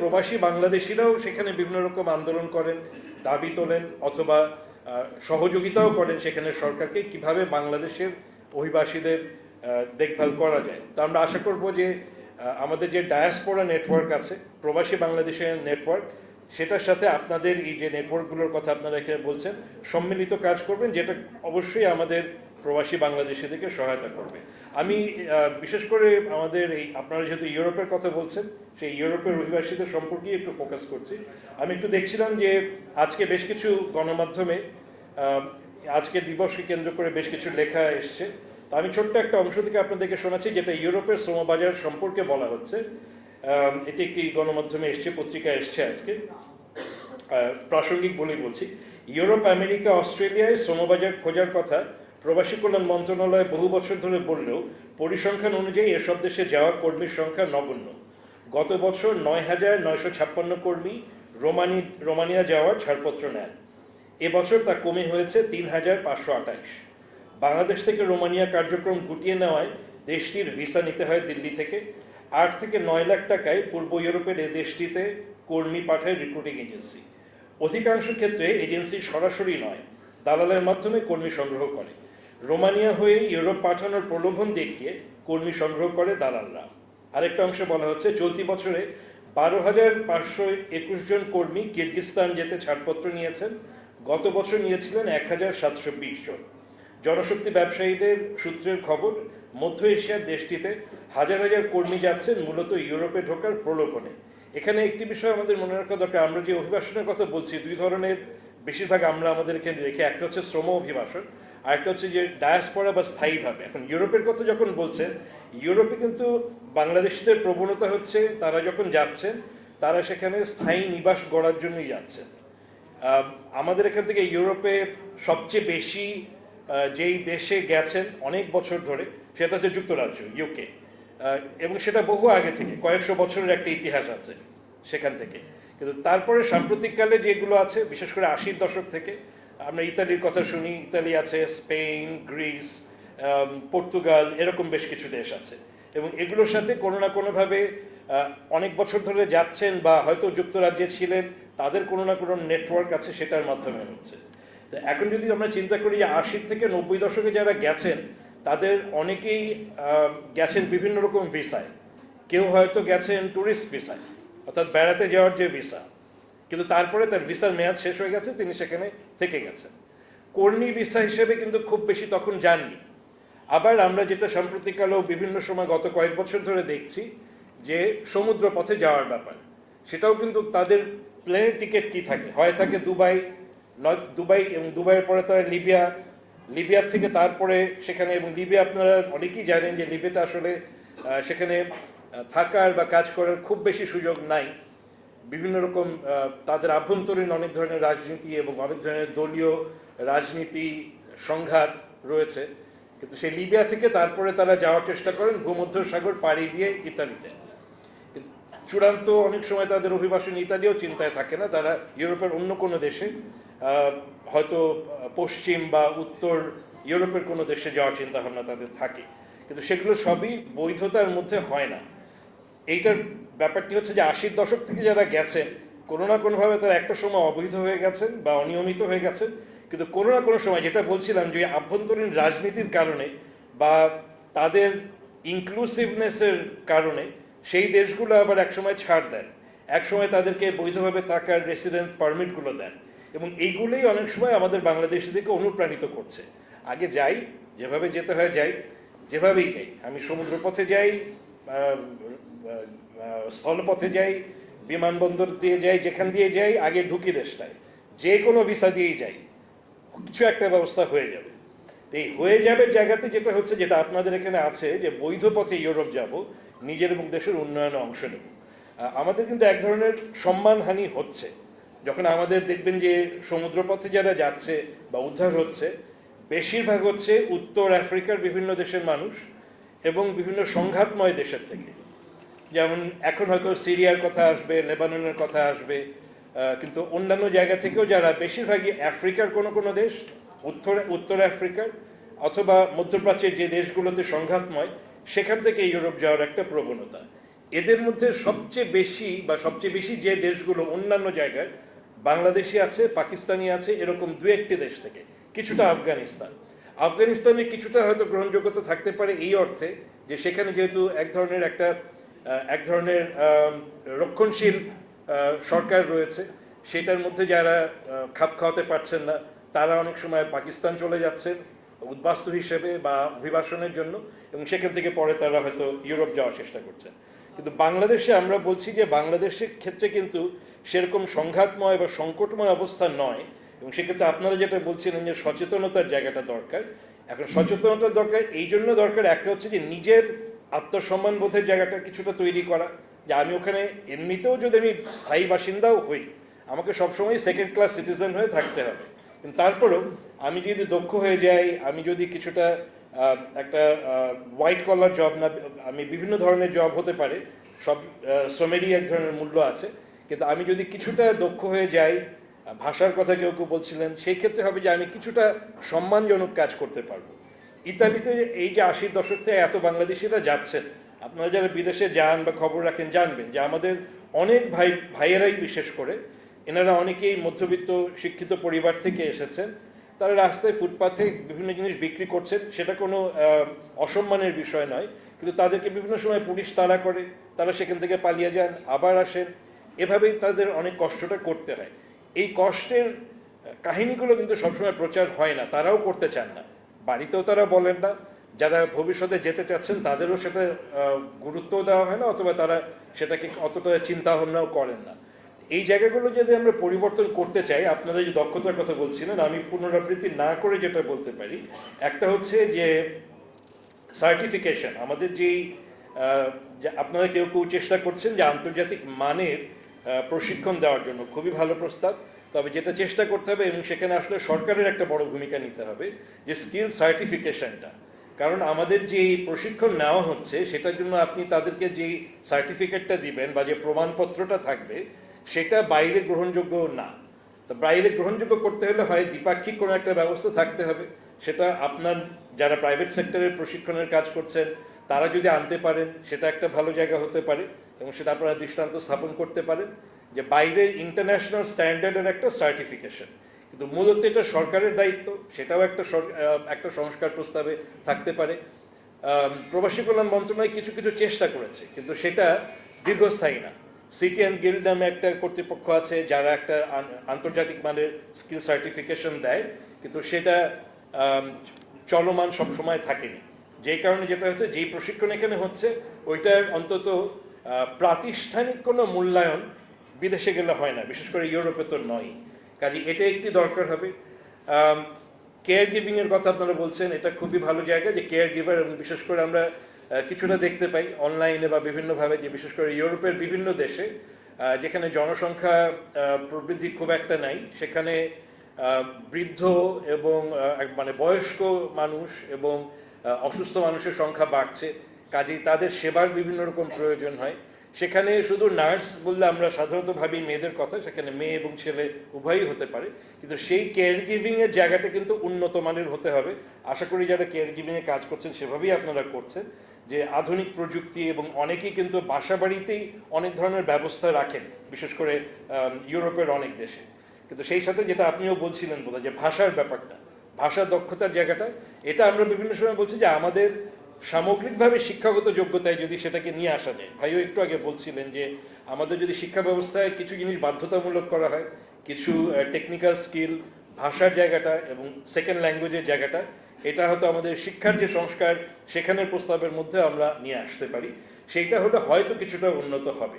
প্রবাসী বাংলাদেশিরাও সেখানে বিভিন্ন রকম আন্দোলন করেন, দাবি তোলেন অথবা সহযোগিতাও করেন সেখানে সরকারকে কিভাবে বাংলাদেশের অভিবাসীদের দেখভাল করা যায়। তো আমরা আশা করব যে আমাদের যে ডায়াসপোরা নেটওয়ার্ক আছে, প্রবাসী বাংলাদেশের নেটওয়ার্ক, সেটার সাথে আপনাদের এই যে নেটওয়ার্কগুলোর কথা আপনারা এখানে বলছেন সম্মিলিত কাজ করবেন, যেটা অবশ্যই আমাদের প্রবাসী বাংলাদেশিদেরকে সহায়তা করবে। আমি বিশেষ করে আমাদের এই আপনারা যেহেতু ইউরোপের কথা বলছেন, সেই ইউরোপের অভিবাসীদের সম্পর্কেই একটু ফোকাস করছি। আমি একটু দেখছিলাম যে আজকে বেশ কিছু গণমাধ্যমে আজকের দিবসকে কেন্দ্র করে বেশ কিছু লেখা এসছে। তো আমি ছোট্ট একটা অংশ থেকে আপনাদেরকে শোনাচ্ছি, যেটা ইউরোপের শ্রমবাজার সম্পর্কে বলা হচ্ছে। এটি একটি গণমাধ্যমে এসছে, পত্রিকায় এসছে আজকে, প্রাসঙ্গিক বলেই বলছি। ইউরোপ, আমেরিকা, অস্ট্রেলিয়ায় শ্রমবাজার খোঁজার কথা প্রবাসী কল্যাণ মন্ত্রণালয় বহু বছর ধরে বললেও পরিসংখ্যান অনুযায়ী এসব দেশে যাওয়া কর্মীর সংখ্যা নগণ্য। গত বছর 9,956 কর্মী রোমানিয়া যাওয়ার ছাড়পত্র নেন। এবছর তা কমে হয়েছে 3,528। বাংলাদেশ থেকে রোমানিয়া কার্যক্রম গুটিয়ে নেওয়ায় দেশটির ভিসা নিতে হয় দিল্লি থেকে। 8 থেকে 9 লাখ টাকায় পূর্ব ইউরোপের এ দেশটিতে কর্মী পাঠায় রিক্রুটিং এজেন্সি। অধিকাংশ ক্ষেত্রে এজেন্সি সরাসরি নয়, দালালের মাধ্যমে কর্মী সংগ্রহ করে। রোমানিয়া হয়ে ইউরোপ পাঠানোর প্রলোভন দেখিয়ে কর্মী সংগ্রহ করে দালালরা। আরেকটা অংশে বলা হচ্ছে, চলতি বছরে 12,521 জন কর্মী কিরগিজস্তান যেতে ছাড়পত্র নিয়েছেন। গত বছর নিয়েছিলেন 1,720 জন। জনশক্তি ব্যবসায়ীদের সূত্রের খবর, মধ্য এশিয়ার দেশটিতে হাজার হাজার কর্মী যাচ্ছেন মূলত ইউরোপে ঢোকার প্রলোভনে। এখানে একটি বিষয় আমাদের মনে রাখা দরকার, আমরা যে অভিবাসনের কথা বলছি দুই ধরনের বেশিরভাগ আমরা আমাদের এখানে দেখি। একটা হচ্ছে শ্রম অভিবাসন, আর একটা হচ্ছে যে ডায়াসপোরা বা স্থায়ীভাবে। এখন ইউরোপের কথা যখন বলছেন, ইউরোপে কিন্তু বাংলাদেশিদের প্রবণতা হচ্ছে তারা যখন যাচ্ছেন তারা সেখানে স্থায়ী নিবাস গড়ার জন্যই যাচ্ছেন। আমাদের এখান থেকে ইউরোপে সবচেয়ে বেশি যেই দেশে গেছেন অনেক বছর ধরে সেটা হচ্ছে যুক্তরাজ্য, ইউকে, এবং সেটা বহু আগে থেকে, কয়েকশো বছরের একটা ইতিহাস আছে সেখান থেকে। কিন্তু তারপরে সাম্প্রতিককালে যেগুলো আছে, বিশেষ করে 80-র দশক থেকে আমরা ইতালির কথা শুনি, ইতালি আছে, স্পেন, গ্রিস, পর্তুগাল, এরকম বেশ কিছু দেশ আছে, এবং এগুলোর সাথে কোনো না কোনোভাবে অনেক বছর ধরে যাচ্ছেন বা হয়তো যুক্তরাজ্যে ছিলেন, তাদের কোনো না কোনো নেটওয়ার্ক আছে, সেটার মাধ্যমে হচ্ছে। তো এখন যদি আমরা চিন্তা করি যে 80 থেকে 90 দশকে যারা গেছেন তাদের অনেকেই গেছেন বিভিন্ন রকম ভিসায়। কেউ হয়তো গেছেন ট্যুরিস্ট ভিসায়, অর্থাৎ বেড়াতে যাওয়ার যে ভিসা, কিন্তু তারপরে তার ভিসার মেয়াদ শেষ হয়ে গেছে, তিনি সেখানে থেকে গেছেন। কর্মী ভিসা হিসেবে কিন্তু খুব বেশি তখন যাননি। আবার আমরা যেটা সাম্প্রতিককালেও বিভিন্ন সময় গত কয়েক বছর ধরে দেখছি যে সমুদ্র পথে যাওয়ার ব্যাপার, সেটাও কিন্তু তাদের প্লেনের টিকিট কি থাকে, হয় থাকে দুবাই, এবং দুবাইয়ের পরে তারা লিবিয়ার থেকে তারপরে সেখানে, এবং লিবিয়া আপনারা অনেকেই জানেন যে লিবিয়াতে আসলে সেখানে থাকার বা কাজ করার খুব বেশি সুযোগ নাই। বিভিন্ন রকম তাদের আভ্যন্তরীণ অনেক ধরনের রাজনীতি এবং অনেক ধরনের দলীয় রাজনীতি সংঘাত রয়েছে। কিন্তু সেই লিবিয়া থেকে তারপরে তারা যাওয়ার চেষ্টা করেন ভূমধ্যসাগর পাড়ি দিয়ে ইতালিতে। কিন্তু চূড়ান্ত অনেক সময় তাদের অভিবাসন ইতালিও চিন্তায় থাকে না, তারা ইউরোপের অন্য কোনো দেশে, হয়তো পশ্চিম বা উত্তর ইউরোপের কোনো দেশে যাওয়ার চিন্তা ভাবনা তাদের থাকে, কিন্তু সেগুলো সবই বৈধতার মধ্যে হয় না। এইটার ব্যাপারটি হচ্ছে যে 80-র দশক থেকে যারা গেছেন কোনো না কোনোভাবে তারা একটা সময় অবৈধ হয়ে গেছেন বা অনিয়মিত হয়ে গেছেন, কিন্তু কোনো না কোনো সময়, যেটা বলছিলাম যে আভ্যন্তরীণ রাজনীতির কারণে বা তাদের ইনক্লুসিভনেসের কারণে সেই দেশগুলো আবার একসময় ছাড় দেন, একসময় তাদেরকে বৈধভাবে থাকার রেসিডেন্ট পারমিটগুলো দেন, এবং এইগুলোই অনেক সময় আমাদের বাংলাদেশিদেরকে অনুপ্রাণিত করছে। আগে যাই, যেভাবে যেতে হয় যাই, যেভাবেই যাই, আমি সমুদ্রপথে যাই, স্থলপথে যাই, বিমানবন্দর দিয়ে যাই, যেখান দিয়ে যাই, আগে ঢুকি দেশটায়, যে কোনো ভিসা দিয়েই যাই, কিছু একটা ব্যবস্থা হয়ে যাবে। এই হয়ে যাবে জায়গাতে যেটা হচ্ছে, যেটা আপনাদের এখানে আছে, যে বৈধ পথে ইউরোপ যাব, নিজের এবং দেশের উন্নয়নে অংশ নেব। আমাদের কিন্তু এক ধরনের সম্মানহানি হচ্ছে যখন আমাদের দেখবেন যে সমুদ্রপথে যারা যাচ্ছে বা উদ্ধার হচ্ছে, বেশিরভাগ হচ্ছে উত্তর আফ্রিকার বিভিন্ন দেশের মানুষ এবং বিভিন্ন সংঘাতময় দেশের থেকে। যেমন এখন হয়তো সিরিয়ার কথা আসবে, লেবাননের কথা আসবে, কিন্তু অন্যান্য জায়গা থেকেও যারা, বেশিরভাগই আফ্রিকার কোনো কোনো দেশ, উত্তর আফ্রিকার অথবা মধ্যপ্রাচ্যের যে দেশগুলোতে সংঘাতময়, সেখান থেকে ইউরোপ যাওয়ার একটা প্রবণতা। এদের মধ্যে সবচেয়ে বেশি যে দেশগুলো অন্যান্য জায়গায়, বাংলাদেশি আছে, পাকিস্তানি আছে, এরকম দু একটি দেশ থেকে, কিছুটা আফগানিস্তানে কিছুটা হয়তো গ্রহণযোগ্যতা থাকতে পারে এই অর্থে যে সেখানে যেহেতু এক ধরনের রক্ষণশীল সরকার রয়েছে, সেটার মধ্যে যারা খাপ খাওয়াতে পারছেন না তারা অনেক সময় পাকিস্তান চলে যাচ্ছেন উদ্বাস্তু হিসেবে বা অভিবাসনের জন্য, এবং সেখান থেকে পরে তারা হয়তো ইউরোপ যাওয়ার চেষ্টা করছেন। কিন্তু বাংলাদেশে আমরা বলছি যে বাংলাদেশের ক্ষেত্রে কিন্তু সেরকম সংঘাতময় বা সংকটময় অবস্থা নয়, এবং সেক্ষেত্রে আপনারা যেটা বলছিলেন যে সচেতনতার জায়গাটা দরকার, এখন সচেতনতার দরকার এই জন্য দরকার, একটা হচ্ছে যে নিজের আত্মসম্মান বোধের জায়গাটা কিছুটা তৈরি করা, যে আমি ওখানে এমনিতেও যদি আমি স্থায়ী বাসিন্দাও হই, আমাকে সবসময় সেকেন্ড ক্লাস সিটিজেন হয়ে থাকতে হবে, কিন্তু তারপরেও আমি যদি দক্ষ হয়ে যাই, আমি যদি কিছুটা একটা হোয়াইট কলার জব না, আমি বিভিন্ন ধরনের জব হতে পারে, সব শ্রমেরই এক ধরনের মূল্য আছে, কিন্তু আমি যদি কিছুটা দক্ষ হয়ে যাই, ভাষার কথা কেউ কেউ বলছিলেন, সেই ক্ষেত্রে হবে যে আমি কিছুটা সম্মানজনক কাজ করতে পারবো। ইতালিতে এই যে 80-র দশক থেকে এত বাংলাদেশিরা যাচ্ছেন, আপনারা যারা বিদেশে যান বা খবর রাখেন জানবেন যে আমাদের অনেক ভাইয়েরাই বিশেষ করে, এনারা অনেকেই মধ্যবিত্ত শিক্ষিত পরিবার থেকে এসেছেন, তারা রাস্তায় ফুটপাথে বিভিন্ন জিনিস বিক্রি করছেন, সেটা কোনো অসম্মানের বিষয় নয়, কিন্তু তাদেরকে বিভিন্ন সময় পুলিশ তাড়া করে, তারা সেখান থেকে পালিয়ে যান, আবার আসেন, এভাবেই তাদের অনেক কষ্টটা করতে হয়। এই কষ্টের কাহিনীগুলো কিন্তু সবসময় প্রচার হয় না, তারাও করতে চান না, বাড়িতেও তারা বলেন না, যারা ভবিষ্যতে যেতে চাচ্ছেন তাদেরও সেটা গুরুত্ব দেওয়া হয় না, অথবা তারা সেটাকে অতটা চিন্তা ভাবনাও করেন না। এই জায়গাগুলো যদি আমরা পরিবর্তন করতে চাই, আপনারা যে দক্ষতার কথা বলছিলেন, আমি পুনরাবৃত্তি না করে যেটা বলতে পারি, একটা হচ্ছে যে সার্টিফিকেশন, আমাদের যেই আপনারা কেউ কেউ চেষ্টা করছেন যে আন্তর্জাতিক মানের প্রশিক্ষণ দেওয়ার জন্য, খুবই ভালো প্রস্তাব, তবে যেটা চেষ্টা করতে হবে, এবং সেখানে আসলে সরকারের একটা বড় ভূমিকা নিতে হবে, যে স্কিল সার্টিফিকেশনটা, কারণ আমাদের যে প্রশিক্ষণ নেওয়া হচ্ছে সেটার জন্য আপনি তাদেরকে যেই সার্টিফিকেটটা দিবেন বা যে প্রমাণপত্রটা থাকবে, সেটা বাইরে গ্রহণযোগ্য না। তো বাইরে গ্রহণযোগ্য করতে হলে হয় দ্বিপাক্ষিক কোনো একটা ব্যবস্থা থাকতে হবে, সেটা আপনার যারা প্রাইভেট সেক্টরের প্রশিক্ষণের কাজ করছেন তারা যদি আনতে পারেন, সেটা একটা ভালো জায়গা হতে পারে, এবং সেটা আপনারা দৃষ্টান্ত স্থাপন করতে পারেন যে বাইরের ইন্টারন্যাশনাল স্ট্যান্ডার্ডের একটা সার্টিফিকেশন। কিন্তু মূলত এটা সরকারের দায়িত্ব, সেটাও একটা সংস্কার প্রস্তাবে থাকতে পারে। প্রবাসী কল্যাণ মন্ত্রণালয় কিছু কিছু চেষ্টা করেছে, কিন্তু সেটা দীর্ঘস্থায়ী না। সিটি অ্যান্ড গিল্ড নামে একটা কর্তৃপক্ষ আছে যারা একটা আন্তর্জাতিক মানের স্কিল সার্টিফিকেশন দেয়, কিন্তু সেটা চলমান সবসময় থাকেনি, যেই কারণে যেটা হচ্ছে, যেই প্রশিক্ষণ এখানে হচ্ছে ওইটার অন্তত প্রাতিষ্ঠানিক কোনো মূল্যায়ন বিদেশে গেলে হয় না, বিশেষ করে ইউরোপে তো নয়। কাজে এটা একটি দরকার হবে। কেয়ার গিভিংয়ের কথা আপনারা বলছেন, এটা খুবই ভালো জায়গা যে কেয়ার গিভার, এবং বিশেষ করে আমরা কিছুটা দেখতে পাই অনলাইনে বা বিভিন্নভাবে, যে বিশেষ করে ইউরোপের বিভিন্ন দেশে যেখানে জনসংখ্যা প্রবৃদ্ধি খুব একটা নাই, সেখানে বৃদ্ধ এবং মানে বয়স্ক মানুষ এবং অসুস্থ মানুষের সংখ্যা বাড়ছে, কাজেই তাদের সেবার বিভিন্ন রকম প্রয়োজন হয়। সেখানে শুধু নার্স বললে আমরা সাধারণত ভাবি মেয়েদের কথা, সেখানে মেয়ে এবং ছেলে উভয়ই হতে পারে, কিন্তু সেই কেয়ার গিভিংয়ের জায়গাটা কিন্তু উন্নত মানের হতে হবে। আশা করি যারা কেয়ার গিভিংয়ে কাজ করছেন সেভাবেই আপনারা করছেন, যে আধুনিক প্রযুক্তি, এবং অনেকেই কিন্তু বাসা বাড়িতেই অনেক ধরনের ব্যবস্থা রাখেন, বিশেষ করে ইউরোপের অনেক দেশে। কিন্তু সেই সাথে যেটা আপনিও বলছিলেন বোধহয়, যে ভাষার ব্যাপারটা, ভাষা দক্ষতার জায়গাটা, এটা আমরা বিভিন্ন সময় বলছি যে আমাদের সামগ্রিকভাবে শিক্ষাগত যোগ্যতায় যদি সেটাকে নিয়ে আসা যায়, ভাইও একটু আগে বলছিলেন যে আমাদের যদি শিক্ষা ব্যবস্থায় কিছু জিনিস বাধ্যতামূলক করা হয়, কিছু টেকনিক্যাল স্কিল, ভাষার জায়গাটা এবং সেকেন্ড ল্যাঙ্গুয়েজের জায়গাটা, এটা হয়তো আমাদের শিক্ষার যে সংস্কার সেখানের প্রস্তাবের মধ্যে আমরা নিয়ে আসতে পারি, সেইটা হলে হয়তো কিছুটা উন্নত হবে।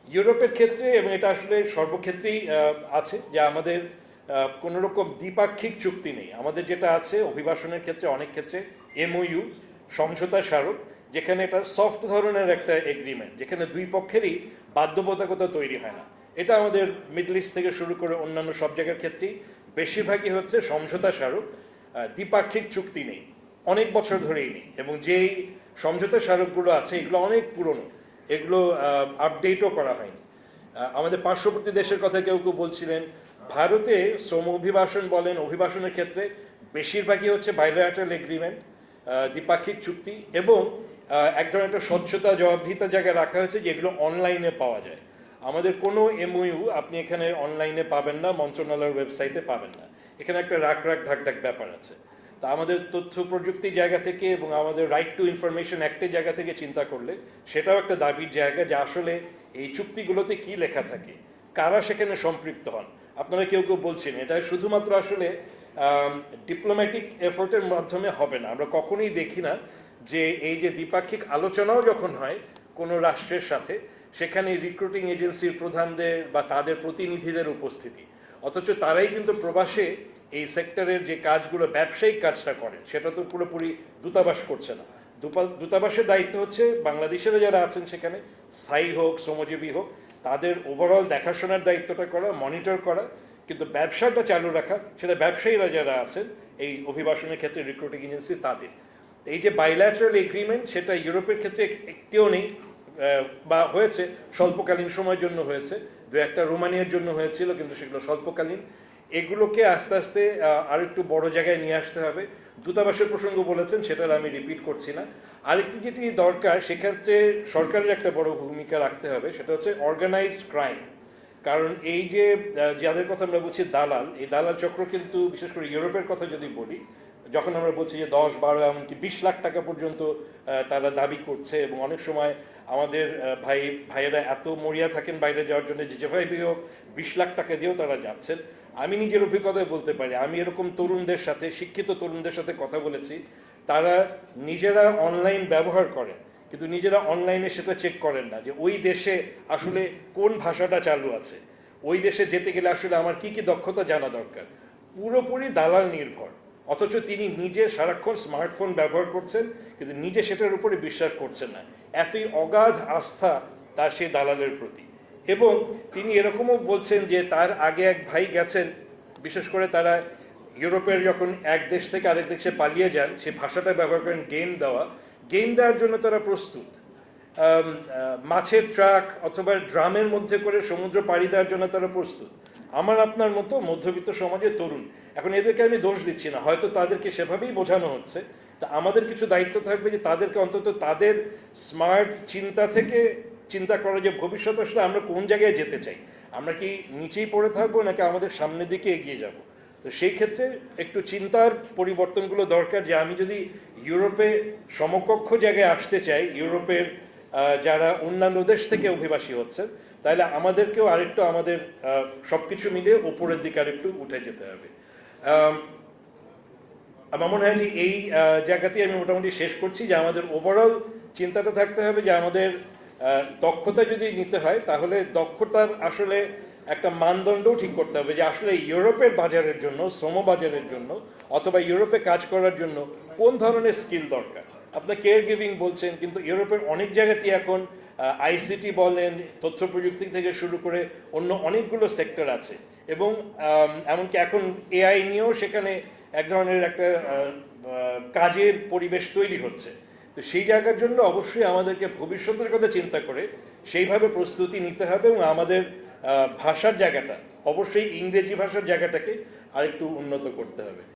ইউরোপের ক্ষেত্রে, এবং এটা আসলে সর্বক্ষেত্রেই আছে, যে আমাদের কোনো রকম দ্বিপাক্ষিক চুক্তি নেই। আমাদের যেটা আছে অভিবাসনের ক্ষেত্রে অনেক ক্ষেত্রে এমওইউ, সমঝোতা স্মারক, যেখানে এটা সফট ধরনের একটা এগ্রিমেন্ট, যেখানে দুই পক্ষেরই বাধ্যবাধকতা তৈরি হয় না। এটা আমাদের মিডল ইস্ট থেকে শুরু করে অন্যান্য সব জায়গার ক্ষেত্রেই বেশিরভাগই হচ্ছে সমঝোতা স্মারক, দ্বিপাক্ষিক চুক্তি নেই, অনেক বছর ধরেই নেই, এবং যেই সমঝোতা স্মারকগুলো আছে এগুলো অনেক পুরনো, এগুলো আপডেটও করা হয়নি। আমাদের পার্শ্ববর্তী দেশের কথা কেউ কেউ বলছিলেন, ভারতে শ্রম অভিবাসন বলেন, অভিবাসনের ক্ষেত্রে বেশিরভাগই হচ্ছে বাইলাটারাল এগ্রিমেন্ট, দ্বিপাক্ষিক চুক্তি, এবং এক ধরনের একটা স্বচ্ছতা জবাবদিহিতার জায়গায় রাখা হয়েছে যেগুলো অনলাইনে পাওয়া যায়। আমাদের কোনো এমওইউ আপনি এখানে অনলাইনে পাবেন না, মন্ত্রণালয়ের ওয়েবসাইটে পাবেন না। এখানে একটা রাখ ঢাক ব্যাপার আছে। তা আমাদের তথ্য প্রযুক্তির জায়গা থেকে এবং আমাদের রাইট টু ইনফরমেশন অ্যাক্টের জায়গা থেকে চিন্তা করলে সেটাও একটা দাবির জায়গা যে আসলে এই চুক্তিগুলোতে কি লেখা থাকে, কারা সেখানে সম্পৃক্ত হন। আপনারা কেউ কেউ বলছেন এটা শুধুমাত্র আসলে ডিপ্লোম্যাটিক এফোর্টের মাধ্যমে হবে না। আমরা কখনোই দেখি না যে এই যে দ্বিপাক্ষিক আলোচনাও যখন হয় কোনো রাষ্ট্রের সাথে, সেখানে রিক্রুটিং এজেন্সির প্রধানদের বা তাদের প্রতিনিধিদের উপস্থিতি, অথচ তারাই কিন্তু প্রবাসে এই সেক্টরের যে কাজগুলো ব্যবসায়িক কাজটা করেন সেটা তো পুরোপুরি দূতাবাস করছে না। দূতাবাসের দায়িত্ব হচ্ছে বাংলাদেশের যারা আছেন সেখানে, স্থায়ী হোক শ্রমজীবী হোক, তাদের ওভারঅল দেখাশোনার দায়িত্বটা করা, মনিটর করা, কিন্তু ব্যবসাটা চালু রাখা সেটা ব্যবসায়ীরা যারা আছেন এই অভিবাসনের ক্ষেত্রে রিক্রুটিং এজেন্সি তাদের। এই যে বাইল্যাটারাল এগ্রিমেন্ট সেটা ইউরোপের ক্ষেত্রে একটিও নেই, বা হয়েছে স্বল্পকালীন সময়ের জন্য হয়েছে, দু একটা রোমানিয়ার জন্য হয়েছিল, কিন্তু সেগুলো স্বল্পকালীন। এগুলোকে আস্তে আস্তে আর একটু বড় জায়গায় নিয়ে আসতে হবে। দূতাবাসের প্রসঙ্গ বলেছেন, সেটার আমি রিপিট করছি না। আরেকটি যেটি দরকার সেক্ষেত্রে সরকারের একটা বড় ভূমিকা রাখতে হবে, সেটা হচ্ছে অর্গানাইজড ক্রাইম। কারণ এই যে যাদের কথা আমরা বলছি দালাল, এই দালাল চক্র কিন্তু বিশেষ করে ইউরোপের কথা যদি বলি, যখন আমরা বলছি যে 10-12 এমনকি 20 লাখ টাকা পর্যন্ত তারা দাবি করছে, এবং অনেক সময় আমাদের ভাইয়েরা এত মরিয়া থাকেন বাইরে যাওয়ার জন্য যে যেভাবে হোক 20 লাখ টাকা দিয়েও তারা যাচ্ছেন। আমি নিজের অভিজ্ঞতায় বলতে পারি, আমি এরকম তরুণদের সাথে, শিক্ষিত তরুণদের সাথে কথা বলেছি, তারা নিজেরা অনলাইন ব্যবহার করেন কিন্তু নিজেরা অনলাইনে সেটা চেক করেন না যে ওই দেশে আসলে কোন ভাষাটা চালু আছে, ওই দেশে যেতে গেলে আসলে আমার কি কি দক্ষতা জানা দরকার। পুরোপুরি দালাল নির্ভর, অথচ তিনি নিজে সারাক্ষণ স্মার্টফোন ব্যবহার করছেন কিন্তু নিজে সেটার উপরে বিশ্বাস করছেন না। এতই অগাধ আস্থা তার সেই দালালের প্রতি। এবং তিনি এরকমও বলছেন যে তার আগে এক ভাই গেছেন, বিশেষ করে তারা ইউরোপের যখন এক দেশ থেকে আরেক দেশে পালিয়ে যান, সে ভাষাটা ব্যবহার করেন গেম দেওয়ার জন্য তারা প্রস্তুত। মাছের ট্রাক অথবা ড্রামের মধ্যে করে সমুদ্র পাড়ি দেওয়ার জন্য তারা প্রস্তুত। আমার আপনার মতো মধ্যবিত্ত সমাজের তরুণ। এখন এদেরকে আমি দোষ দিচ্ছি না, হয়তো তাদেরকে সেভাবেই বোঝানো হচ্ছে। তা আমাদের কিছু দায়িত্ব থাকবে যে তাদেরকে অন্তত তাদের স্মার্ট চিন্তা থেকে চিন্তা করা যে ভবিষ্যতে আসলে আমরা কোন জায়গায় যেতে চাই, আমরা কি নিচেই পড়ে থাকবো নাকি আমাদের সামনের দিকে এগিয়ে যাব। তো সেই ক্ষেত্রে একটু চিন্তার পরিবর্তনগুলো দরকার, যে আমি যদি ইউরোপে সমকক্ষ জায়গায় আসতে চাই, ইউরোপের যারা অন্যান্য দেশ থেকে অভিবাসী হচ্ছেন, তাহলে আমাদেরকেও আরেকটু আমাদের সব কিছু মিলিয়ে ওপরের দিকে আরেকটু উঠে যেতে হবে। আমার মনে হয় যে এই জায়গাতেই আমি মোটামুটি শেষ করছি, যে আমাদের ওভারঅল চিন্তাটা থাকতে হবে যে আমাদের দক্ষতা যদি নিতে হয় তাহলে দক্ষতার আসলে একটা মানদণ্ডও ঠিক করতে হবে, যে আসলে ইউরোপের বাজারের জন্য, শ্রম বাজারের জন্য, অথবা ইউরোপে কাজ করার জন্য কোন ধরনের স্কিল দরকার। আপনার কেয়ার গিভিং বলছেন, কিন্তু ইউরোপের অনেক জায়গাতেই এখন আইসিটি বলেন, তথ্য প্রযুক্তি থেকে শুরু করে অন্য অনেকগুলো সেক্টর আছে, এবং এমনকি এখন এআই নিয়েও সেখানে এক ধরনের একটা কাজের পরিবেশ তৈরি হচ্ছে। তো সেই জায়গার জন্য অবশ্যই আমাদেরকে ভবিষ্যতের কথা চিন্তা করে সেইভাবে প্রস্তুতি নিতে হবে, এবং আমাদের ভাষার জায়গাটা, অবশ্যই ইংরেজি ভাষার জায়গাটাকে আরেকটু উন্নত করতে হবে।